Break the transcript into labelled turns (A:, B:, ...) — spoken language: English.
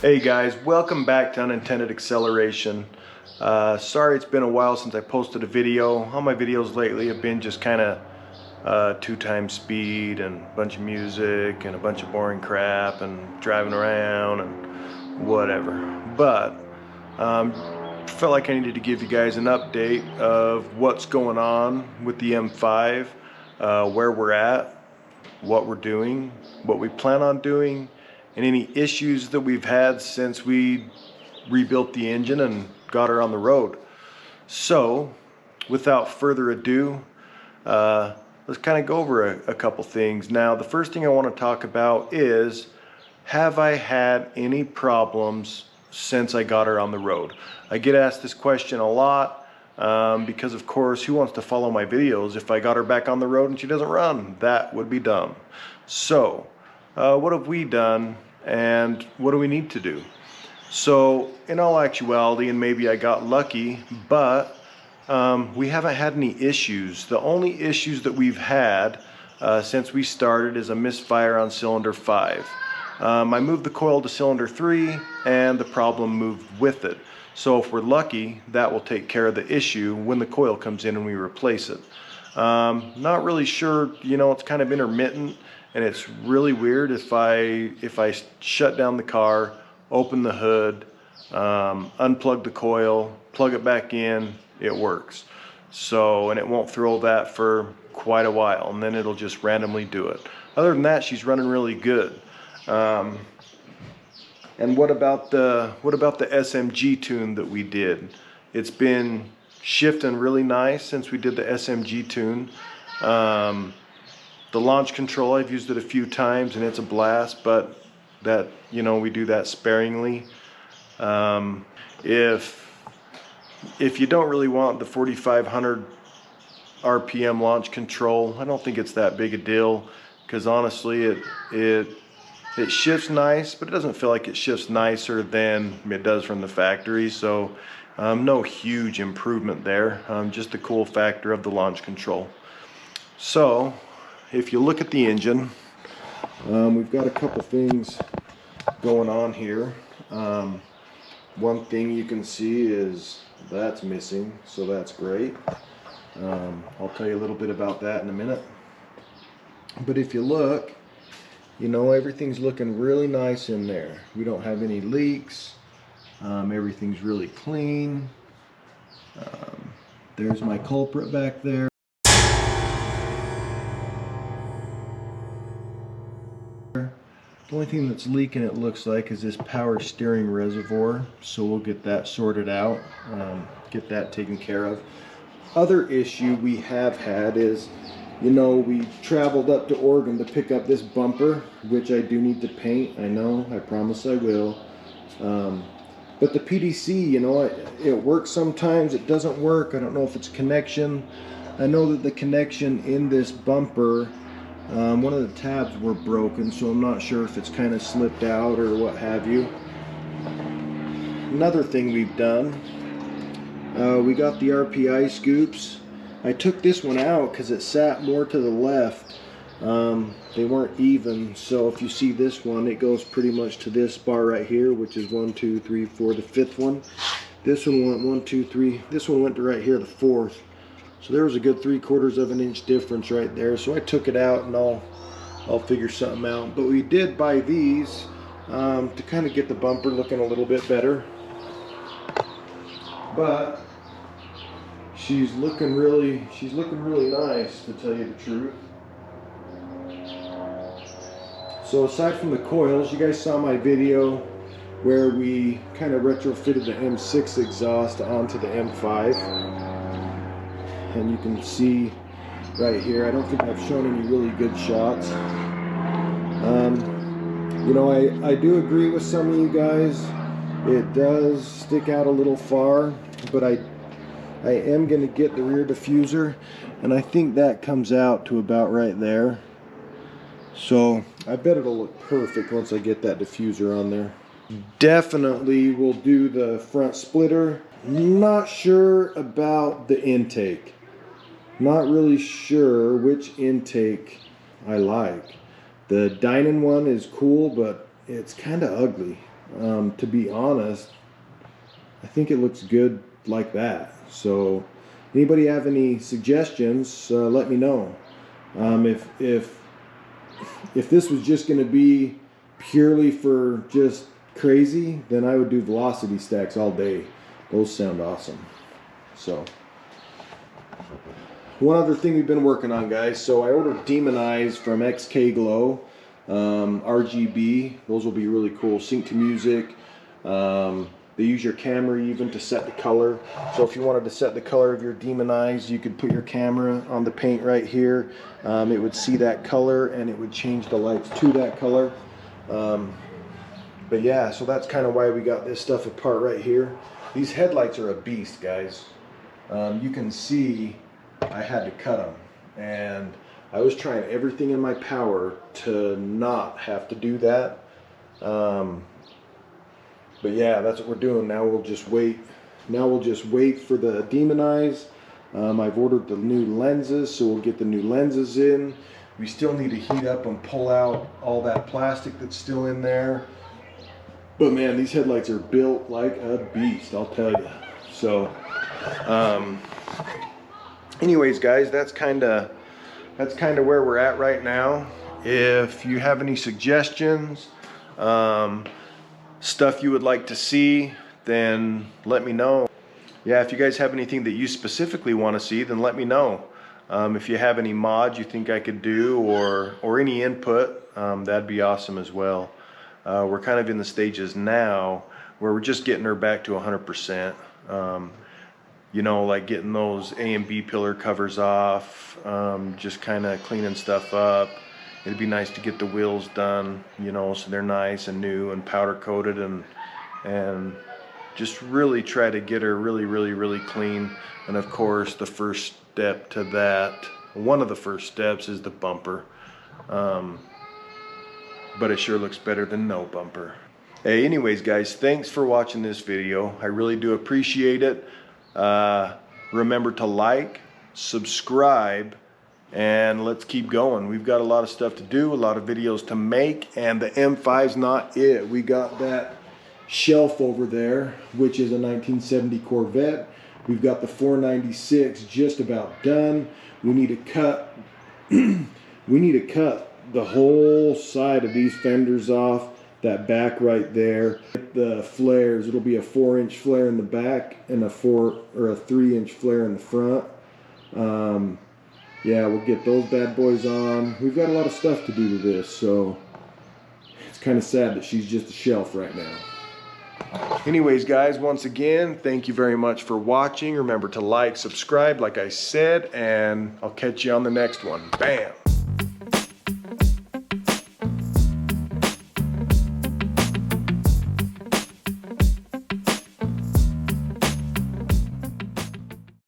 A: Hey guys, welcome back to Unintended Acceleration. Sorry it's been a while since I posted a video. All my videos lately have been just kind of 2x speed and a bunch of music and a bunch of boring crap and driving around and whatever. But felt like I needed to give you guys an update of what's going on with the M5, where we're at, what we're doing, what we plan on doing, and any issues that we've had since we rebuilt the engine and got her on the road. So, without further ado, let's kind of go over a couple things. Now, the first thing I want to talk about is, have I had any problems since I got her on the road? I get asked this question a lot because, of course, who wants to follow my videos if I got her back on the road and she doesn't run? That would be dumb. So, what have we done and what do we need to do? So in all actuality, and maybe I got lucky, but we haven't had any issues. The only issues that we've had since we started is a misfire on cylinder 5. I moved the coil to cylinder 3 and the problem moved with it. So if we're lucky, that will take care of the issue when the coil comes in and we replace it. Not really sure, it's kind of intermittent. And it's really weird if I shut down the car, open the hood, unplug the coil, plug it back in, it works. So, and it won't throw that for quite a while, and then it'll just randomly do it. Other than that, she's running really good. And what about the SMG tune that we did? It's been shifting really nice since we did the SMG tune. The launch control, I've used it a few times and it's a blast, but that, we do that sparingly. If you don't really want the 4,500 RPM launch control, I don't think it's that big a deal, because honestly it shifts nice, but it doesn't feel like it shifts nicer than it does from the factory. So no huge improvement there, just the cool factor of the launch control. So if you look at the engine, we've got a couple things going on here. One thing you can see is that's missing, so that's great. I'll tell you a little bit about that in a minute. But if you look, everything's looking really nice in there. We don't have any leaks. Everything's really clean. There's my culprit back there. The only thing that's leaking, it looks like, is this power steering reservoir, so we'll get that sorted out, get that taken care of. Other issue we have had is, we traveled up to Oregon to pick up this bumper, which I do need to paint. I know, I promise I will. But the PDC, it works sometimes, it doesn't work. I don't know if it's connection. I know that the connection in this bumper, one of the tabs were broken, so I'm not sure if it's kind of slipped out or what have you. Another thing we've done, we got the RPI scoops. I took this one out because it sat more to the left. They weren't even, so if you see this one, it goes pretty much to this bar right here, which is 1, 2, 3, 4, the 5th one. This one went 1, 2, 3. This one went to right here, the 4th. So there was a good 3/4 of an inch difference right there. So I took it out and I'll figure something out. But we did buy these to kind of get the bumper looking a little bit better. But she's looking really nice, to tell you the truth. So aside from the coils, you guys saw my video where we kind of retrofitted the M6 exhaust onto the M5. And you can see right here, I don't think I've shown any really good shots. I do agree with some of you guys. It does stick out a little far, but I am going to get the rear diffuser, and I think that comes out to about right there. So I bet it'll look perfect once I get that diffuser on there. Definitely will do the front splitter. Not sure about the intake. Not really sure which intake I like. The Dynan one is cool, but it's kind of ugly. To be honest, I think it looks good like that. So anybody have any suggestions, let me know. If this was just going to be purely for just crazy, then I would do velocity stacks all day. Those sound awesome. So one other thing we've been working on, guys. So I ordered Demon Eyes from XK Glow, RGB. Those will be really cool. Sync to music. They use your camera even to set the color. So if you wanted to set the color of your Demon Eyes, you could put your camera on the paint right here. It would see that color and it would change the lights to that color. But yeah, so that's kind of why we got this stuff apart right here. These headlights are a beast, guys. You can see I had to cut them, and I was trying everything in my power to not have to do that. But yeah, that's what we're doing. Now we'll just wait. Now we'll just wait for the Demon Eyes. I've ordered the new lenses, so we'll get the new lenses in. We still need to heat up and pull out all that plastic that's still in there. But man, these headlights are built like a beast, I'll tell you. So, anyways, guys, that's kind of where we're at right now. If you have any suggestions, stuff you would like to see, then let me know. Yeah, if you guys have anything that you specifically want to see, then let me know. If you have any mods you think I could do, or any input, that'd be awesome as well. We're kind of in the stages now where we're just getting her back to 100%. You know, like getting those A and B pillar covers off, just kind of cleaning stuff up. It'd be nice to get the wheels done, you know, so they're nice and new and powder coated, and just really try to get her really clean. And of course, the first step to that, one of the first steps, is the bumper. But it sure looks better than no bumper. Hey, anyways, guys, thanks for watching this video. I really do appreciate it. Remember to like, subscribe, and let's keep going. We've got a lot of stuff to do, a lot of videos to make, and the M5's not it. We got that shelf over there, which is a 1970 Corvette. We've got the 496 just about done. We need to cut the whole side of these fenders off, that back right there. The flares, it'll be a 4-inch flare in the back and a 3-inch flare in the front. Yeah, we'll get those bad boys on. We've got a lot of stuff to do to this, so it's kind of sad that she's just a shelf right now. Anyways, guys, once again, thank you very much for watching. Remember to like, subscribe, like I said, and I'll catch you on the next one. Bam!